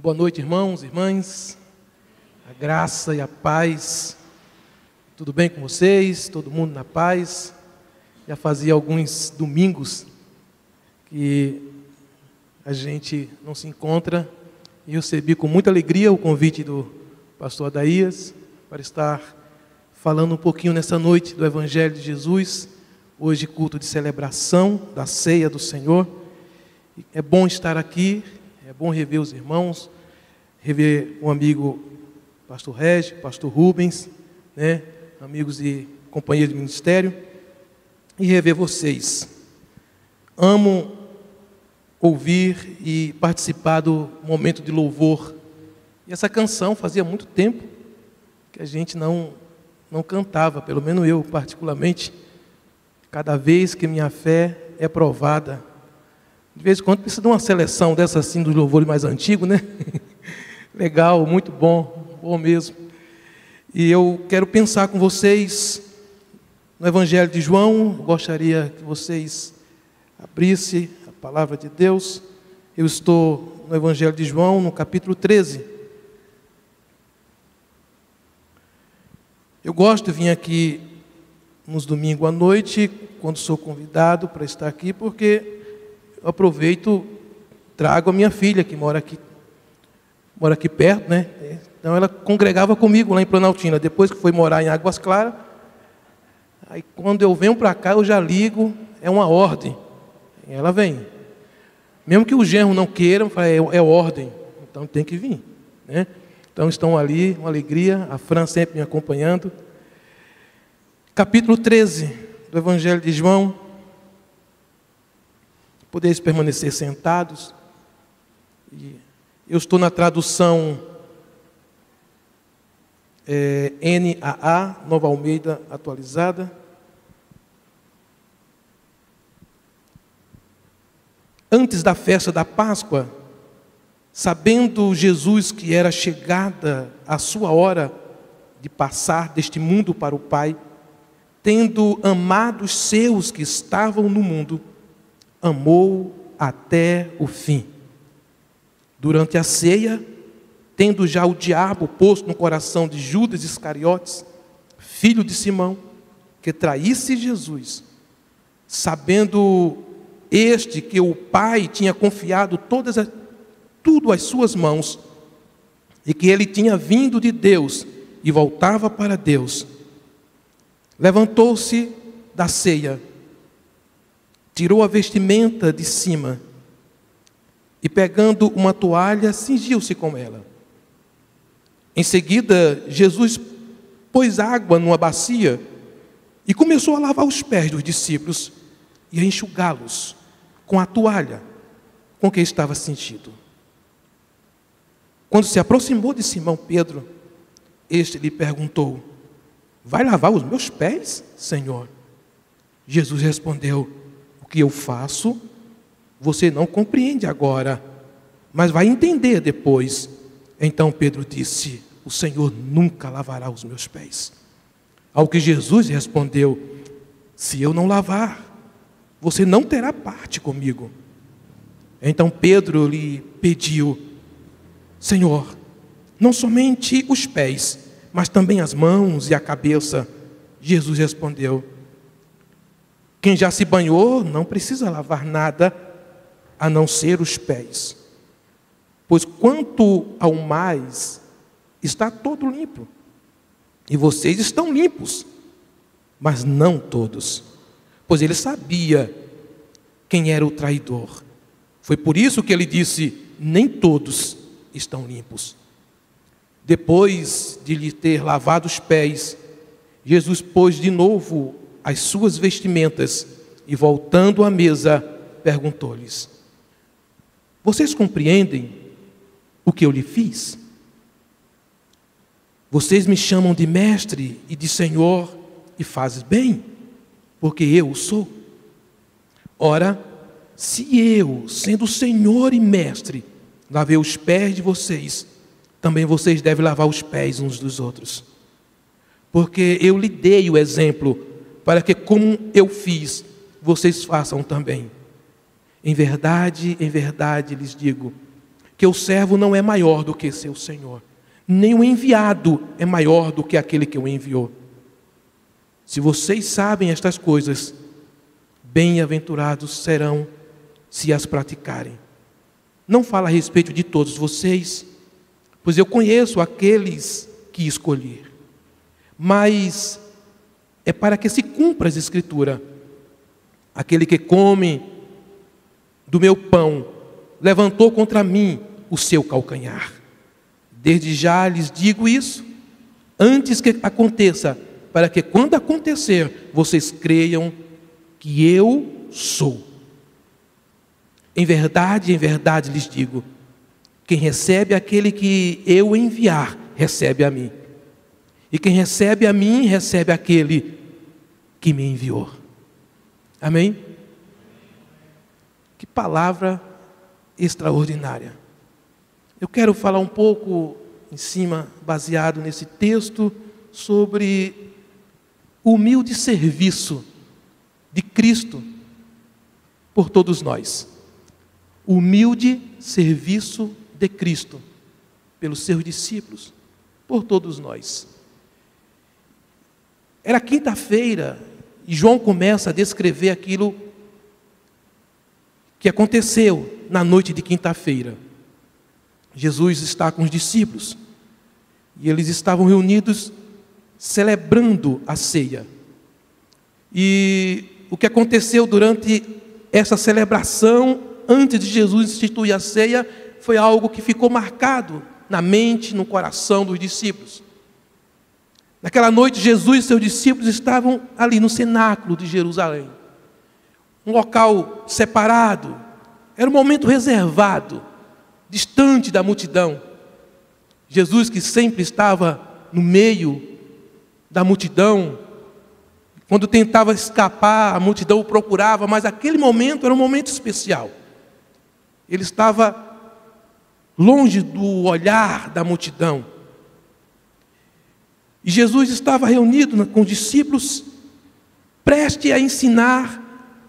Boa noite, irmãos, irmãs, a graça e a paz, tudo bem com vocês? Todo mundo na paz? Já fazia alguns domingos que a gente não se encontra e eu recebi com muita alegria o convite do pastor Adaías para estar falando um pouquinho nessa noite do Evangelho de Jesus, hoje culto de celebração da ceia do Senhor. É bom estar aqui, é bom rever os irmãos, rever o amigo pastor Régio, pastor Rubens, amigos e companheiros de ministério, e rever vocês. Amo ouvir e participar do momento de louvor. E essa canção fazia muito tempo que a gente não cantava, pelo menos eu particularmente, cada vez que minha fé é provada. De vez em quando precisa de uma seleção dessa assim, dos louvores mais antigos, né? Legal, muito bom, bom mesmo. E eu quero pensar com vocês no Evangelho de João. Eu gostaria que vocês abrissem a palavra de Deus. Eu estou no Evangelho de João, no capítulo 13. Eu gosto de vir aqui nos domingos à noite, quando sou convidado para estar aqui, porque eu aproveito, trago a minha filha, que mora aqui perto, né? Então ela congregava comigo lá em Planaltina. Depois que foi morar em Águas Claras, aí quando eu venho para cá, eu já ligo, é uma ordem. E ela vem. Mesmo que o genro não queira, é ordem, então tem que vir, né? Então estão ali, uma alegria, a Fran sempre me acompanhando. Capítulo 13 do Evangelho de João. Podeis permanecer sentados. Eu estou na tradução NAA, Nova Almeida Atualizada. Antes da festa da Páscoa, sabendo Jesus que era chegada a sua hora de passar deste mundo para o Pai, tendo amado os seus que estavam no mundo, amou até o fim. Durante a ceia, tendo já o diabo posto no coração de Judas Iscariotes, filho de Simão, que traísse Jesus, sabendo este que o Pai tinha confiado tudo às suas mãos, e que ele tinha vindo de Deus e voltava para Deus, levantou-se da ceia, tirou a vestimenta de cima e, pegando uma toalha, cingiu-se com ela. Em seguida, Jesus pôs água numa bacia e começou a lavar os pés dos discípulos e a enxugá-los com a toalha com que estava cingido. Quando se aproximou de Simão Pedro, este lhe perguntou: vai lavar os meus pés, Senhor? Jesus respondeu: o que eu faço, você não compreende agora, mas vai entender depois. Então Pedro disse: o Senhor nunca lavará os meus pés. Ao que Jesus respondeu: se eu não lavar, você não terá parte comigo. Então Pedro lhe pediu: Senhor, não somente os pés, mas também as mãos e a cabeça. Jesus respondeu: quem já se banhou não precisa lavar nada, a não ser os pés. Pois quanto ao mais, está todo limpo. E vocês estão limpos, mas não todos. Pois ele sabia quem era o traidor. Foi por isso que ele disse: nem todos estão limpos. Depois de lhe ter lavado os pés, Jesus pôs de novo as suas vestimentas e, voltando à mesa, perguntou-lhes: vocês compreendem o que eu lhe fiz? Vocês me chamam de mestre e de Senhor, e fazes bem, porque eu o sou. Ora, se eu, sendo Senhor e mestre, lavei os pés de vocês, também vocês devem lavar os pés uns dos outros. Porque eu lhe dei o exemplo, para que, como eu fiz, vocês façam também. Em verdade lhes digo, que que o servo não é maior do que seu senhor, nem o enviado é maior do que aquele que o enviou. Se vocês sabem estas coisas, bem-aventurados serão se as praticarem. Não fala a respeito de todos vocês, pois eu conheço aqueles que escolhi. Mas é para que se cumpra as Escrituras. Aquele que come do meu pão levantou contra mim o seu calcanhar. Desde já lhes digo isso, antes que aconteça, para que quando acontecer, vocês creiam que eu sou. Em verdade lhes digo, quem recebe aquele que eu enviar, recebe a mim. E quem recebe a mim, recebe aquele que me enviou. Amém? Que palavra extraordinária. Eu quero falar um pouco em cima, baseado nesse texto, sobre o humilde serviço de Cristo por todos nós. O humilde serviço de Cristo pelos seus discípulos, por todos nós. Era quinta-feira e João começa a descrever aquilo que aconteceu na noite de quinta-feira. Jesus está com os discípulos e eles estavam reunidos celebrando a ceia. E o que aconteceu durante essa celebração, antes de Jesus instituir a ceia, foi algo que ficou marcado na mente, no coração dos discípulos. Naquela noite, Jesus e seus discípulos estavam ali no cenáculo de Jerusalém. Um local separado, era um momento reservado, distante da multidão. Jesus, que sempre estava no meio da multidão, quando tentava escapar, a multidão o procurava, mas aquele momento era um momento especial. Ele estava longe do olhar da multidão. E Jesus estava reunido com os discípulos, prestes a ensinar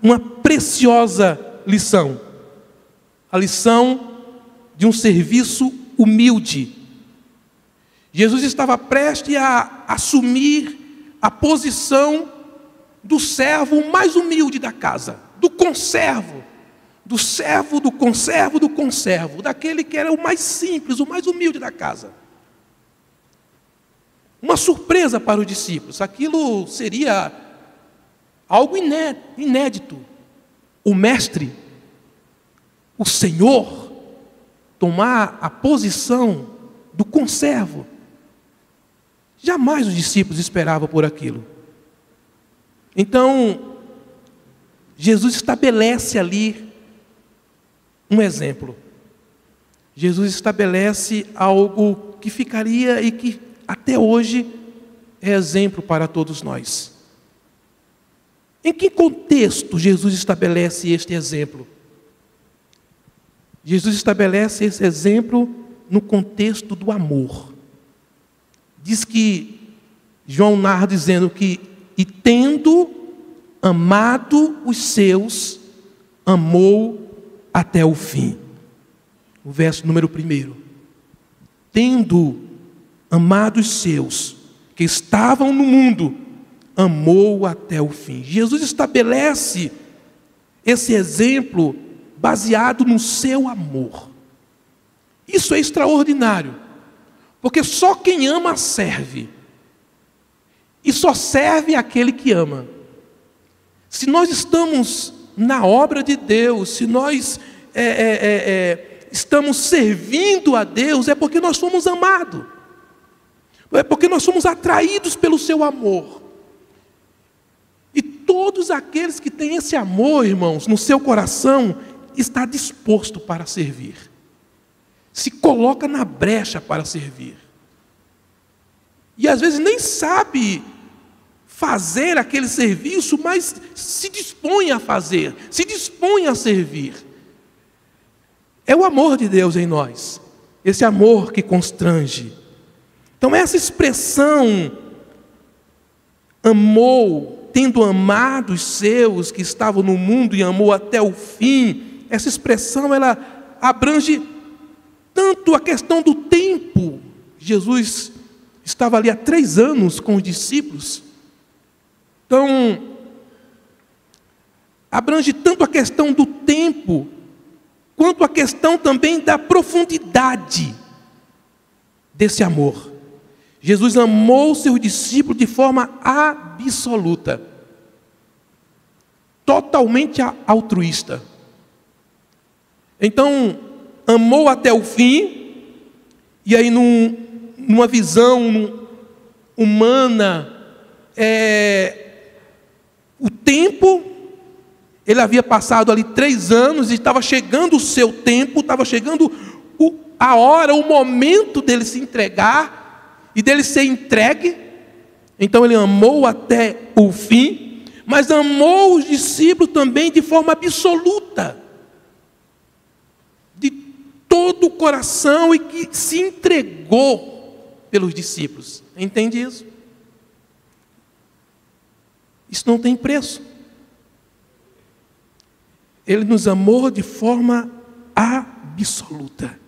uma preciosa lição. A lição de um serviço humilde. Jesus estava prestes a assumir a posição do servo mais humilde da casa, do conservo, do servo, do conservo, do conservo, daquele que era o mais simples, o mais humilde da casa. Uma surpresa para os discípulos, aquilo seria algo inédito. O mestre, o Senhor, tomar a posição do conservo. Jamais os discípulos esperavam por aquilo. Então, Jesus estabelece ali um exemplo. Jesus estabelece algo que ficaria e que até hoje é exemplo para todos nós. Em que contexto Jesus estabelece este exemplo? Jesus estabelece esse exemplo no contexto do amor. Diz que, João narra dizendo que, e tendo amado os seus, amou até o fim. O verso número 1. Tendo amado os seus, que estavam no mundo, amou até o fim. Jesus estabelece esse exemplo baseado no seu amor. Isso é extraordinário, porque só quem ama serve, e só serve aquele que ama. Se nós estamos na obra de Deus, se nós estamos servindo a Deus, é porque nós somos amados, é porque nós somos atraídos pelo seu amor. E todos aqueles que têm esse amor, irmãos, no seu coração, está disposto para servir, se coloca na brecha para servir, e às vezes nem sabe fazer aquele serviço, mas se dispõe a fazer, se dispõe a servir. É o amor de Deus em nós, esse amor que constrange. Então essa expressão, amou, tendo amado os seus que estavam no mundo e amou até o fim, essa expressão ela abrange Tanto a questão do tempo, Jesus estava ali há 3 anos com os discípulos. Então, abrange tanto a questão do tempo, quanto a questão também da profundidade desse amor. Jesus amou seus discípulos de forma absoluta, totalmente altruísta. Então, amou até o fim, e aí numa visão humana, o tempo, ele havia passado ali 3 anos, e estava chegando o seu tempo, estava chegando a hora, o momento dele se entregar, e dele ser entregue. Então ele amou até o fim, mas amou os discípulos também de forma absoluta, de todo o coração, e que se entregou pelos discípulos. Entende isso? Isso não tem preço. Ele nos amou de forma absoluta,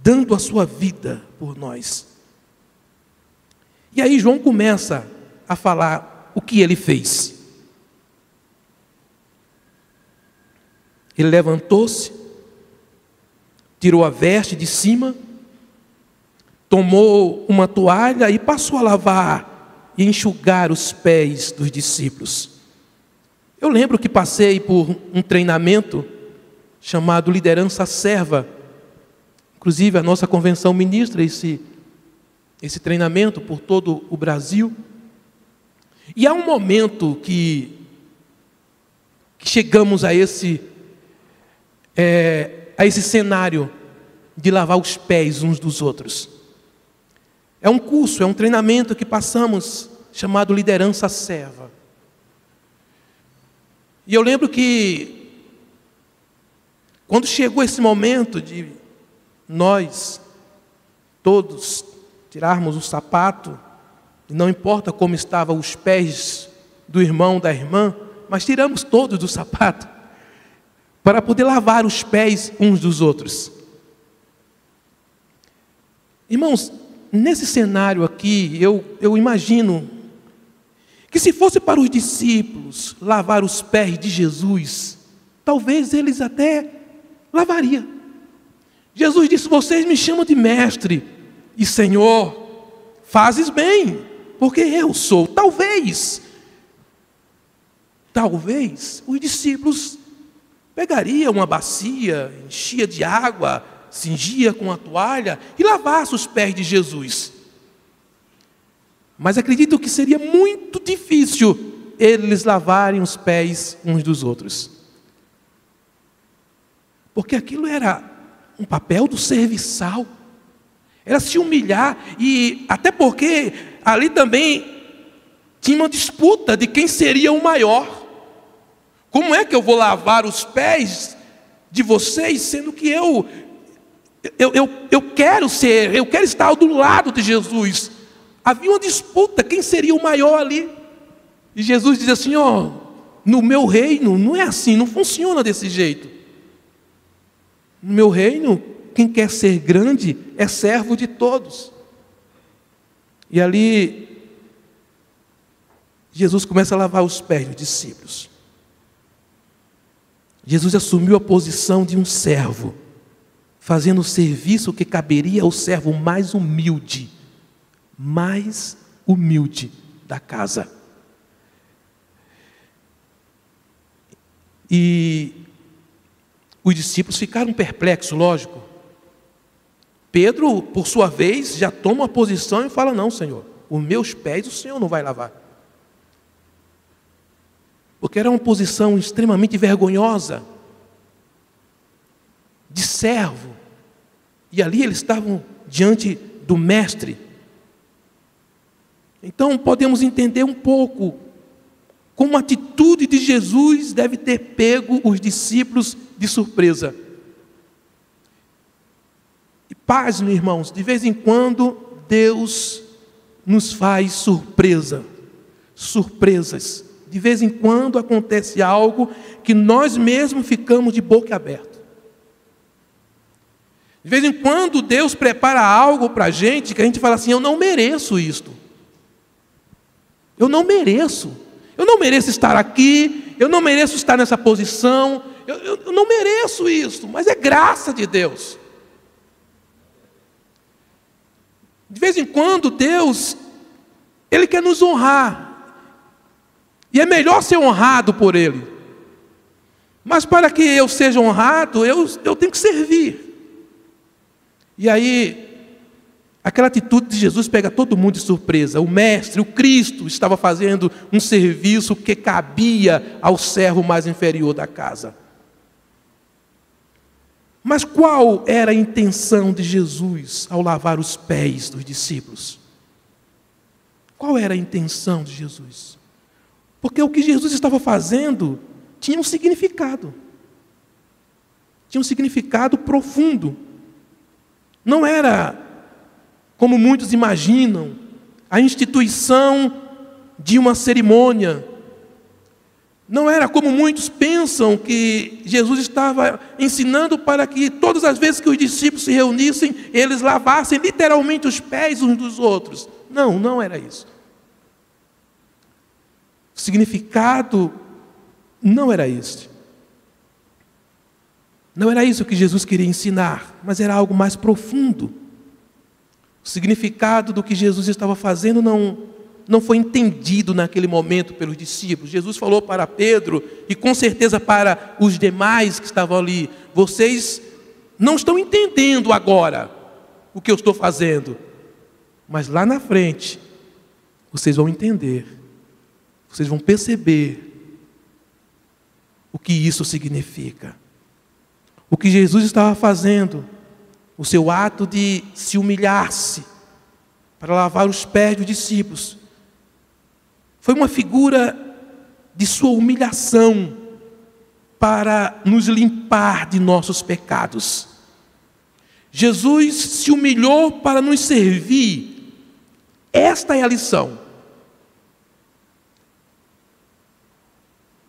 dando a sua vida por nós. E aí João começa a falar o que ele fez. Ele levantou-se, tirou a veste de cima, tomou uma toalha e passou a lavar e enxugar os pés dos discípulos. Eu lembro que passei por um treinamento chamado Liderança Serva. Inclusive a nossa convenção ministra esse treinamento por todo o Brasil. E há um momento que chegamos a esse cenário de lavar os pés uns dos outros. É um curso, é um treinamento que passamos chamado Liderança Serva. E eu lembro que quando chegou esse momento de nós todos tirarmos o sapato, e não importa como estavam os pés do irmão, da irmã, mas tiramos todos do sapato, para poder lavar os pés uns dos outros. Irmãos, nesse cenário aqui, eu imagino que se fosse para os discípulos lavar os pés de Jesus, talvez eles até lavariam. Jesus disse: vocês me chamam de mestre e Senhor, fazes bem, porque eu sou. Talvez os discípulos pegariam uma bacia, enchia de água, cingia com a toalha e lavasse os pés de Jesus. Mas acredito que seria muito difícil eles lavarem os pés uns dos outros. Porque aquilo era um papel do serviçal. Era se humilhar, e até porque ali também tinha uma disputa de quem seria o maior. Como é que eu vou lavar os pés de vocês, sendo que eu quero estar do lado de Jesus? Havia uma disputa, quem seria o maior ali? E Jesus diz assim: no meu reino não é assim, não funciona desse jeito. No meu reino, quem quer ser grande é servo de todos. E ali, Jesus começa a lavar os pés dos discípulos. Jesus assumiu a posição de um servo, fazendo o serviço que caberia ao servo mais humilde da casa. E os discípulos ficaram perplexos, lógico. Pedro, por sua vez, já toma uma posição e fala: não, Senhor, os meus pés o Senhor não vai lavar. Porque era uma posição extremamente vergonhosa, de servo. E ali eles estavam diante do mestre. Então podemos entender um pouco como a atitude de Jesus deve ter pego os discípulos de surpresa. E pasmem, irmãos, de vez em quando Deus nos faz surpresas. De vez em quando acontece algo que nós mesmos ficamos de boca aberta. De vez em quando Deus prepara algo para a gente que a gente fala assim: eu não mereço isto. Eu não mereço. Eu não mereço estar aqui. Eu não mereço estar nessa posição. Eu não mereço isso. Mas é graça de Deus. De vez em quando Deus, Ele quer nos honrar. E é melhor ser honrado por Ele. Mas para que eu seja honrado, eu tenho que servir. E aí, aquela atitude de Jesus pega todo mundo de surpresa. O mestre, o Cristo, estava fazendo um serviço que cabia ao servo mais inferior da casa. Mas qual era a intenção de Jesus ao lavar os pés dos discípulos? Qual era a intenção de Jesus? Porque o que Jesus estava fazendo tinha um significado. Tinha um significado profundo. Não era, como muitos imaginam, a instituição de uma cerimônia. Não era como muitos pensam que Jesus estava ensinando para que todas as vezes que os discípulos se reunissem, eles lavassem literalmente os pés uns dos outros. Não, não era isso. O significado não era este. Não era isso que Jesus queria ensinar, mas era algo mais profundo. O significado do que Jesus estava fazendo não foi entendido naquele momento pelos discípulos. Jesus falou para Pedro e com certeza para os demais que estavam ali: vocês não estão entendendo agora o que eu estou fazendo, mas lá na frente vocês vão entender, vocês vão perceber o que isso significa. O que Jesus estava fazendo, o seu ato de se humilhar-se para lavar os pés dos discípulos, foi uma figura de sua humilhação para nos limpar de nossos pecados. Jesus se humilhou para nos servir. Esta é a lição.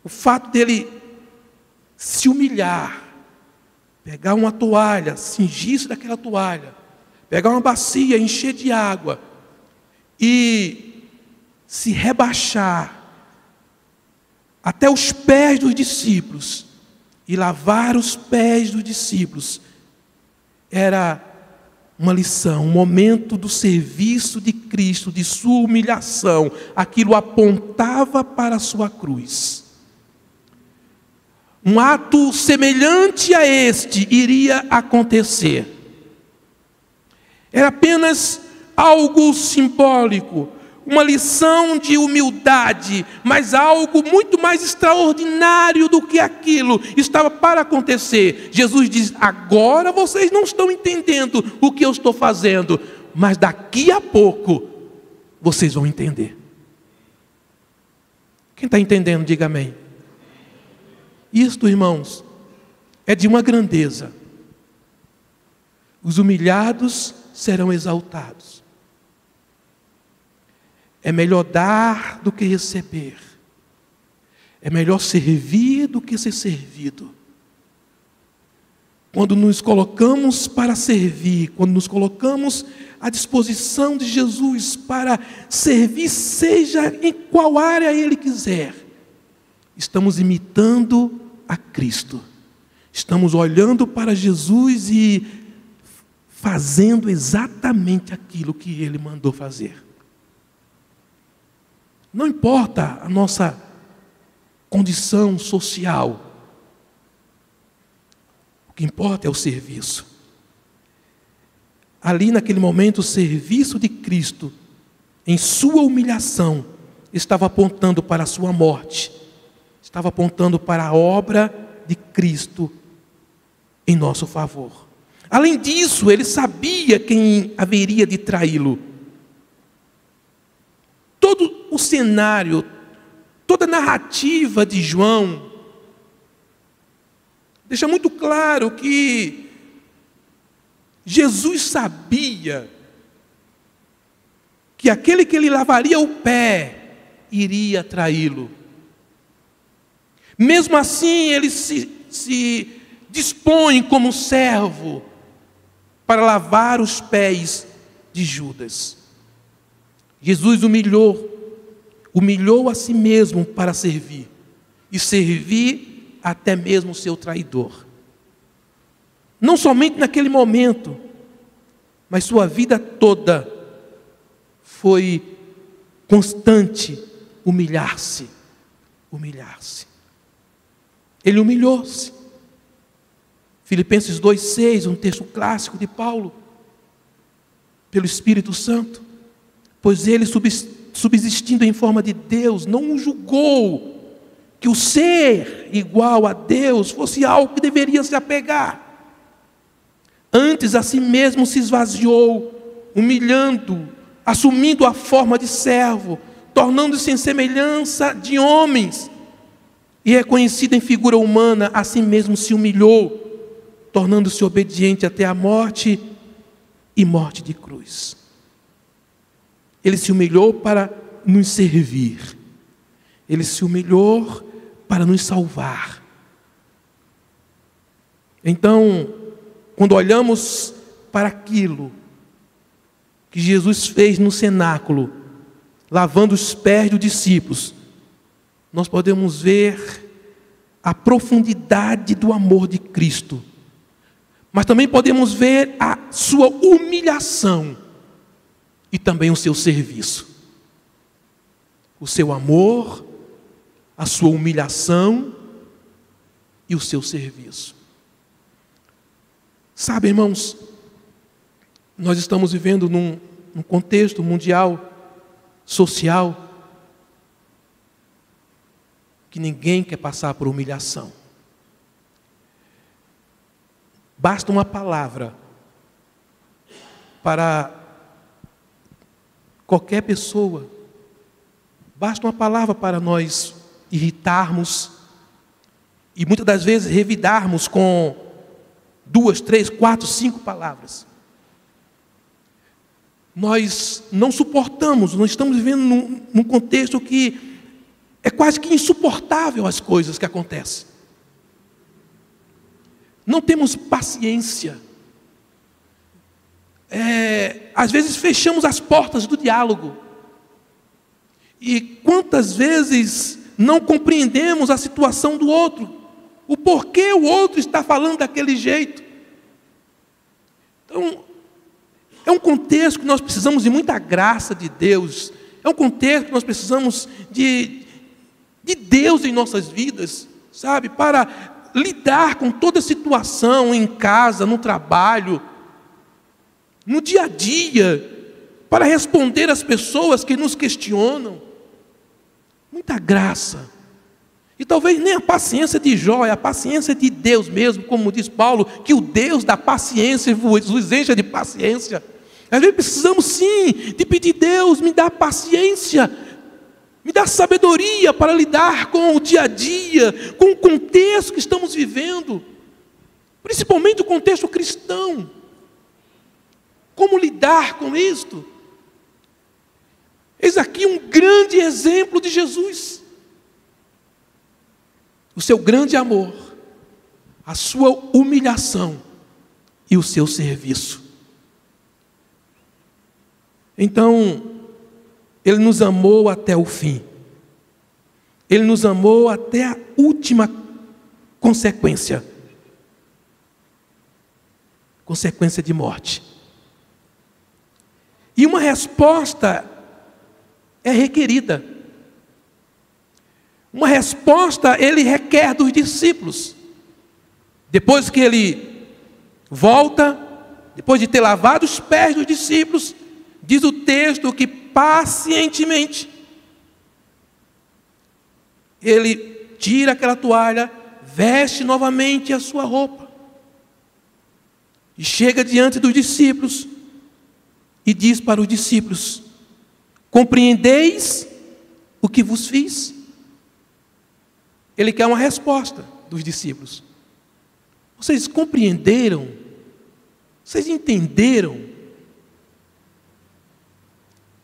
O fato dele se humilhar, pegar uma toalha, cingir-se daquela toalha, pegar uma bacia, encher de água e se rebaixar até os pés dos discípulos e lavar os pés dos discípulos, era uma lição, um momento do serviço de Cristo, de sua humilhação. Aquilo apontava para a sua cruz. Um ato semelhante a este iria acontecer. Era apenas algo simbólico, uma lição de humildade, mas algo muito mais extraordinário do que aquilo estava para acontecer. Jesus diz: agora vocês não estão entendendo o que eu estou fazendo, mas daqui a pouco vocês vão entender. Quem está entendendo, diga amém. Isto, irmãos, é de uma grandeza. Os humilhados serão exaltados. É melhor dar do que receber. É melhor servir do que ser servido. Quando nos colocamos para servir, quando nos colocamos à disposição de Jesus para servir, seja em qual área Ele quiser, estamos imitando a Cristo. Estamos olhando para Jesus e fazendo exatamente aquilo que Ele mandou fazer. Não importa a nossa condição social. O que importa é o serviço. Ali naquele momento, o serviço de Cristo, em sua humilhação, estava apontando para a sua morte. Estava apontando para a obra de Cristo em nosso favor. Além disso, ele sabia quem haveria de traí-lo. Todo o cenário, toda a narrativa de João deixa muito claro que Jesus sabia que aquele que lhe lavaria o pé iria traí-lo. Mesmo assim, ele se dispõe como servo para lavar os pés de Judas. Jesus humilhou a si mesmo para servir, e servir até mesmo o seu traidor. Não somente naquele momento, mas sua vida toda foi constante humilhar-se. Ele humilhou-se. Filipenses 2,6, um texto clássico de Paulo, pelo Espírito Santo. Pois ele, subsistindo em forma de Deus, não julgou que o ser igual a Deus fosse algo que deveria se apegar. Antes, a si mesmo se esvaziou, assumindo a forma de servo, tornando-se em semelhança de homens, e reconhecido em figura humana, a si mesmo se humilhou, tornando-se obediente até a morte e morte de cruz. Ele se humilhou para nos servir. Ele se humilhou para nos salvar. Então, quando olhamos para aquilo que Jesus fez no cenáculo, lavando os pés dos discípulos, nós podemos ver a profundidade do amor de Cristo, mas também podemos ver a sua humilhação e também o seu serviço. O seu amor, a sua humilhação e o seu serviço. Sabe, irmãos, nós estamos vivendo num contexto mundial, social, que ninguém quer passar por humilhação. Basta uma palavra para qualquer pessoa, basta uma palavra para nós irritarmos e muitas das vezes revidarmos com 2, 3, 4, 5 palavras. Nós não suportamos, nós estamos vivendo num contexto que é quase que insuportável as coisas que acontecem. Não temos paciência. Às vezes fechamos as portas do diálogo. E quantas vezes não compreendemos a situação do outro, o porquê o outro está falando daquele jeito. Então, é um contexto que nós precisamos de muita graça de Deus, é um contexto que nós precisamos de Deus em nossas vidas, sabe, para lidar com toda situação em casa, no trabalho, no dia a dia, para responder às pessoas que nos questionam. Muita graça. E talvez nem a paciência de Jó, é a paciência de Deus mesmo, como diz Paulo, que o Deus da paciência vos encha de paciência. Às vezes precisamos sim de pedir: Deus, me dá paciência, me dá sabedoria para lidar com o dia a dia, com o contexto que estamos vivendo, principalmente o contexto cristão. Como lidar com isto? Eis aqui um grande exemplo de Jesus. O seu grande amor, a sua humilhação e o seu serviço. Então, Ele nos amou até o fim. Ele nos amou até a última consequência. Consequência de morte. E uma resposta é requerida. Uma resposta Ele requer dos discípulos. Depois que Ele volta, depois de ter lavado os pés dos discípulos, diz o texto que pacientemente Ele tira aquela toalha, veste novamente a sua roupa e chega diante dos discípulos e diz para os discípulos: compreendeis o que vos fiz? Ele quer uma resposta dos discípulos. Vocês compreenderam? Vocês entenderam?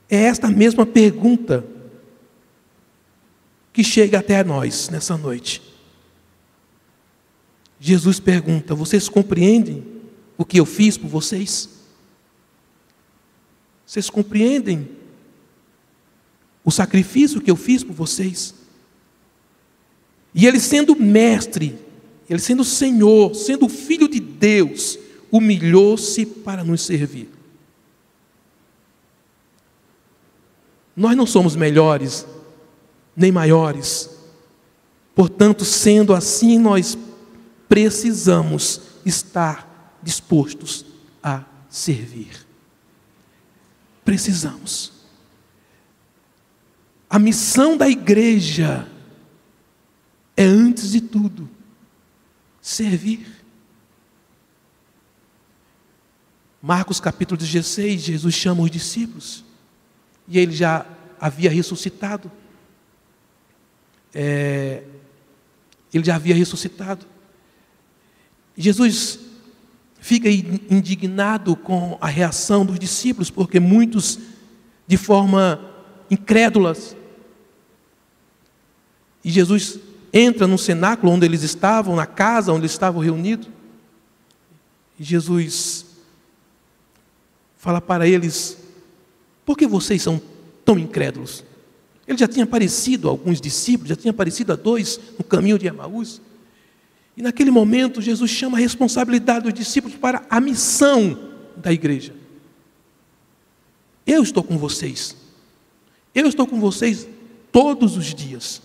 É esta mesma pergunta que chega até nós nessa noite. Jesus pergunta: vocês compreendem o que eu fiz por vocês? Vocês compreendem o sacrifício que eu fiz por vocês? E ele sendo mestre, ele sendo Senhor, sendo Filho de Deus, humilhou-se para nos servir. Nós não somos melhores, nem maiores. Portanto, sendo assim, nós precisamos estar dispostos a servir. Precisamos. A missão da igreja é, antes de tudo, servir. Marcos capítulo 16, Jesus chama os discípulos. E ele já havia ressuscitado. Ele já havia ressuscitado. Jesus fica indignado com a reação dos discípulos, porque muitos, de forma incrédula, e Jesus entra no cenáculo onde eles estavam, na casa onde eles estavam reunidos, e Jesus fala para eles: por que vocês são tão incrédulos? Ele já tinha aparecido a alguns discípulos, já tinha aparecido a 2 no caminho de Emaús. E naquele momento Jesus chama a responsabilidade dos discípulos para a missão da igreja. Eu estou com vocês. Eu estou com vocês todos os dias.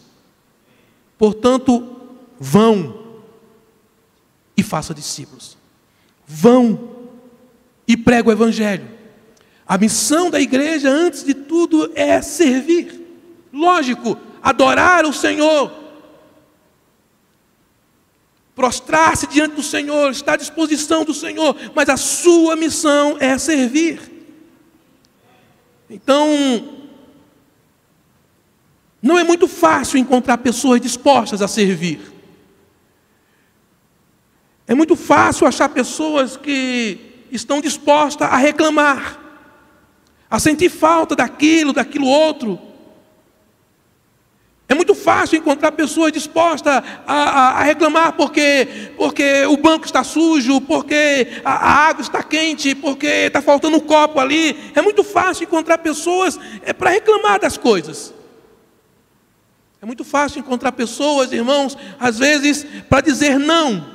Portanto, vão e façam discípulos. Vão e preguem o evangelho. A missão da igreja, antes de tudo, é servir. Lógico, adorar o Senhor, prostrar-se diante do Senhor, estar à disposição do Senhor, mas a sua missão é servir. Então, não é muito fácil encontrar pessoas dispostas a servir. É muito fácil achar pessoas que estão dispostas a reclamar, a sentir falta daquilo outro. É muito fácil encontrar pessoas dispostas a reclamar porque o banco está sujo, porque a água está quente, porque está faltando um copo ali. É muito fácil encontrar pessoas para reclamar das coisas. É muito fácil encontrar pessoas, irmãos, às vezes para dizer não.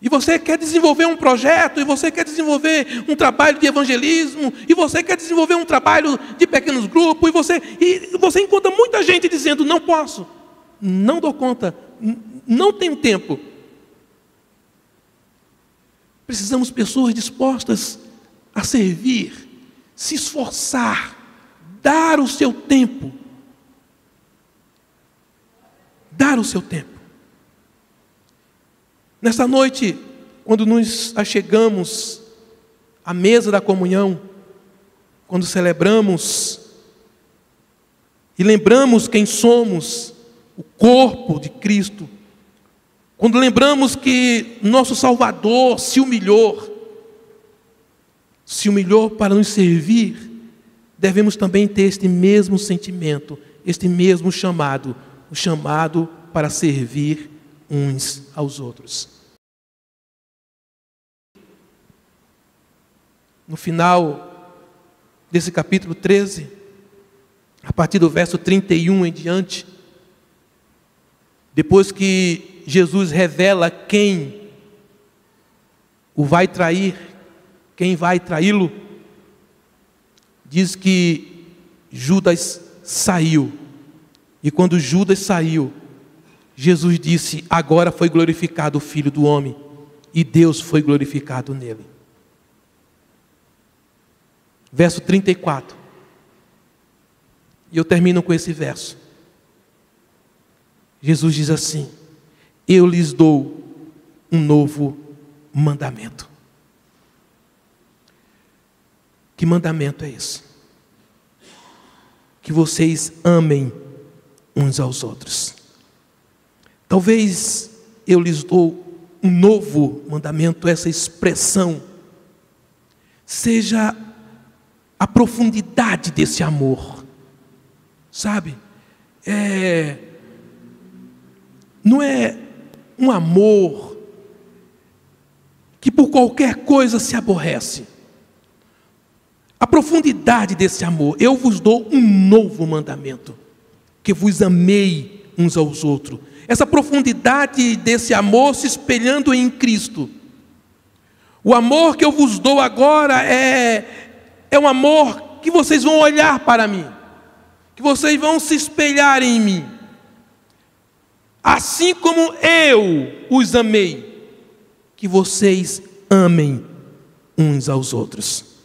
E você quer desenvolver um projeto, e você quer desenvolver um trabalho de evangelismo, e você quer desenvolver um trabalho de pequenos grupos, e você encontra muita gente dizendo: não posso, não dou conta, não tenho tempo. Precisamos de pessoas dispostas a servir, se esforçar, dar o seu tempo. Dar o seu tempo. Nesta noite, quando nos achegamos à mesa da comunhão, quando celebramos e lembramos quem somos, o corpo de Cristo, quando lembramos que nosso Salvador se humilhou para nos servir, devemos também ter este mesmo sentimento, este mesmo chamado, o chamado para servir uns aos outros. No final desse capítulo 13, a partir do verso 31 em diante, depois que Jesus revela quem o vai trair, quem vai traí-lo, diz que Judas saiu. E quando Judas saiu, Jesus disse: agora foi glorificado o Filho do Homem, e Deus foi glorificado nele. Verso 34. E eu termino com esse verso. Jesus diz assim: eu lhes dou um novo mandamento. Que mandamento é esse? Que vocês amem uns aos outros. Talvez eu lhes dou um novo mandamento, essa expressão seja a profundidade desse amor, sabe? Não é um amor que por qualquer coisa se aborrece. A profundidade desse amor: eu vos dou um novo mandamento, que vos amei uns aos outros. Essa profundidade desse amor se espelhando em Cristo. O amor que eu vos dou agora é um amor que vocês vão olhar para mim, que vocês vão se espelhar em mim. Assim como eu os amei, que vocês amem uns aos outros.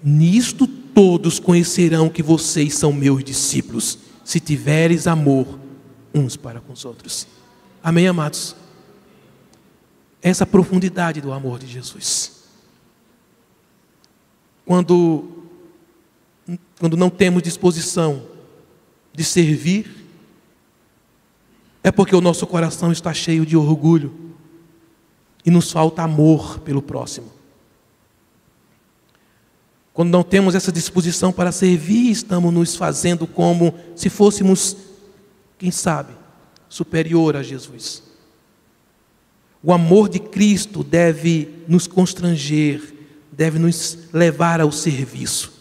Nisto todos conhecerão que vocês são meus discípulos, se tiveres amor uns para com os outros. Amém, amados? Essa profundidade do amor de Jesus. Quando não temos disposição de servir, é porque o nosso coração está cheio de orgulho e nos falta amor pelo próximo. Quando não temos essa disposição para servir, estamos nos fazendo como se fôssemos, quem sabe, superior a Jesus. O amor de Cristo deve nos constranger, deve nos levar ao serviço.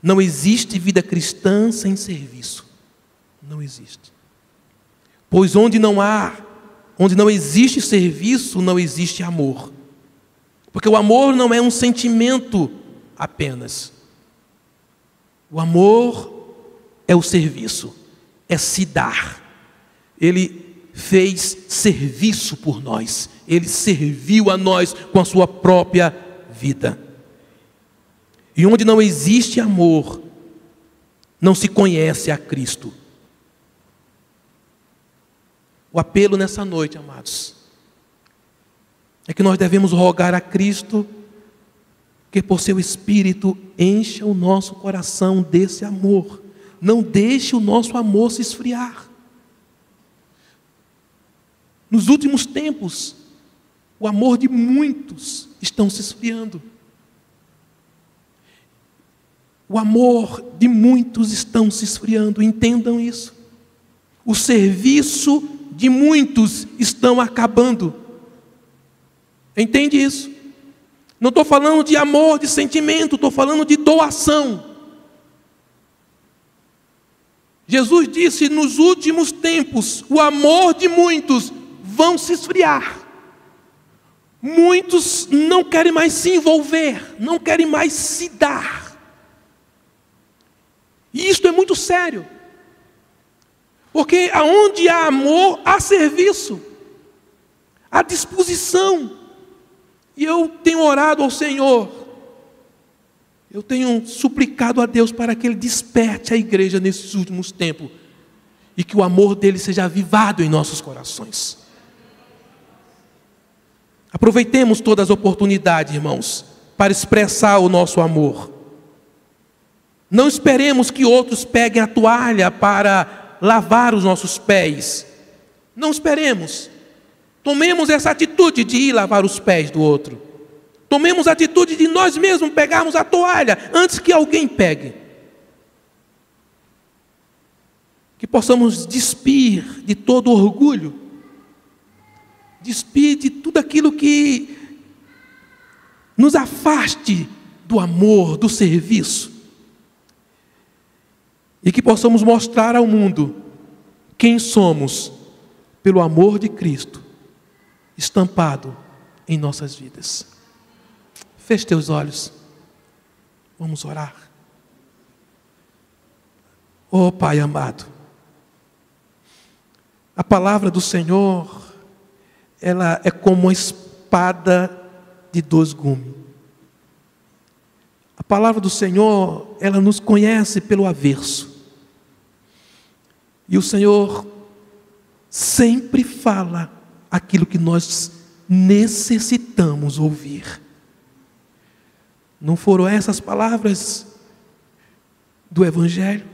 Não existe vida cristã sem serviço. Não existe. Pois onde não existe serviço, não existe amor. Porque o amor não é um sentimento apenas. O amor é o serviço, é se dar. Ele fez serviço por nós, ele serviu a nós com a sua própria vida. E onde não existe amor, não se conhece a Cristo. O apelo nessa noite, amados, é que nós devemos rogar a Cristo que por seu Espírito encha o nosso coração desse amor. Não deixe o nosso amor se esfriar. Nos últimos tempos, o amor de muitos está se esfriando. O amor de muitos está se esfriando, entendam isso. O serviço de muitos estão acabando. Entende isso? Não estou falando de amor, de sentimento, estou falando de doação. Jesus disse: nos últimos tempos, o amor de muitos vão se esfriar. Muitos não querem mais se envolver, não querem mais se dar. E isto é muito sério. Porque aonde há amor, há serviço, há disposição. E eu tenho orado ao Senhor, eu tenho suplicado a Deus para que Ele desperte a igreja nesses últimos tempos e que o amor dele seja avivado em nossos corações. Aproveitemos todas as oportunidades, irmãos, para expressar o nosso amor. Não esperemos que outros peguem a toalha para lavar os nossos pés. Não esperemos. Tomemos essa atitude de ir lavar os pés do outro. Tomemos a atitude de nós mesmos pegarmos a toalha antes que alguém pegue. Que possamos despir de todo orgulho, despir de tudo aquilo que nos afaste do amor, do serviço. E que possamos mostrar ao mundo quem somos pelo amor de Cristo estampado em nossas vidas. Feche teus olhos. Vamos orar. Oh Pai amado, a palavra do Senhor, ela é como uma espada de dois gumes. A palavra do Senhor, ela nos conhece pelo avesso. E o Senhor sempre fala aquilo que nós necessitamos ouvir. Não foram essas palavras do Evangelho?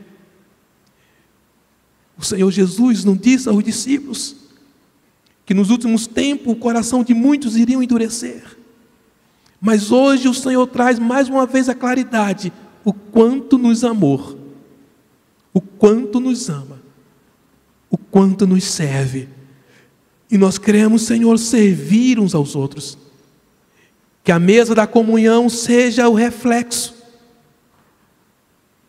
O Senhor Jesus não disse aos discípulos que nos últimos tempos o coração de muitos iriam endurecer. Mas hoje o Senhor traz mais uma vez a claridade, o quanto nos amou, o quanto nos ama, o quanto nos serve. E nós queremos, Senhor, servir uns aos outros. Que a mesa da comunhão seja o reflexo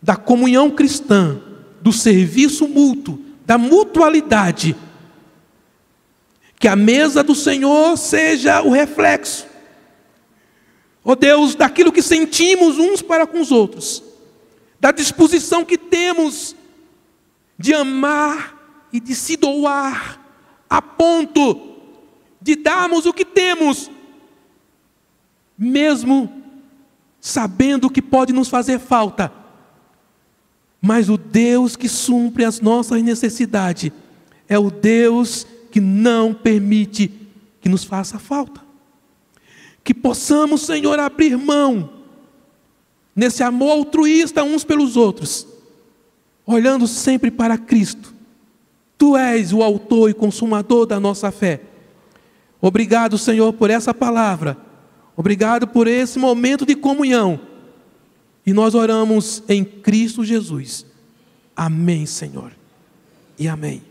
da comunhão cristã, do serviço mútuo, da mutualidade. Que a mesa do Senhor seja o reflexo, ó Deus, daquilo que sentimos uns para com os outros, da disposição que temos de amar e de se doar, a ponto de darmos o que temos, mesmo sabendo que pode nos fazer falta. Mas o Deus que supre as nossas necessidades é o Deus que não permite que nos faça falta. Que possamos, Senhor, abrir mão nesse amor altruísta uns pelos outros, olhando sempre para Cristo. Tu és o autor e consumador da nossa fé. Obrigado, Senhor, por essa palavra. Obrigado por esse momento de comunhão. E nós oramos em Cristo Jesus. Amém, Senhor. E amém.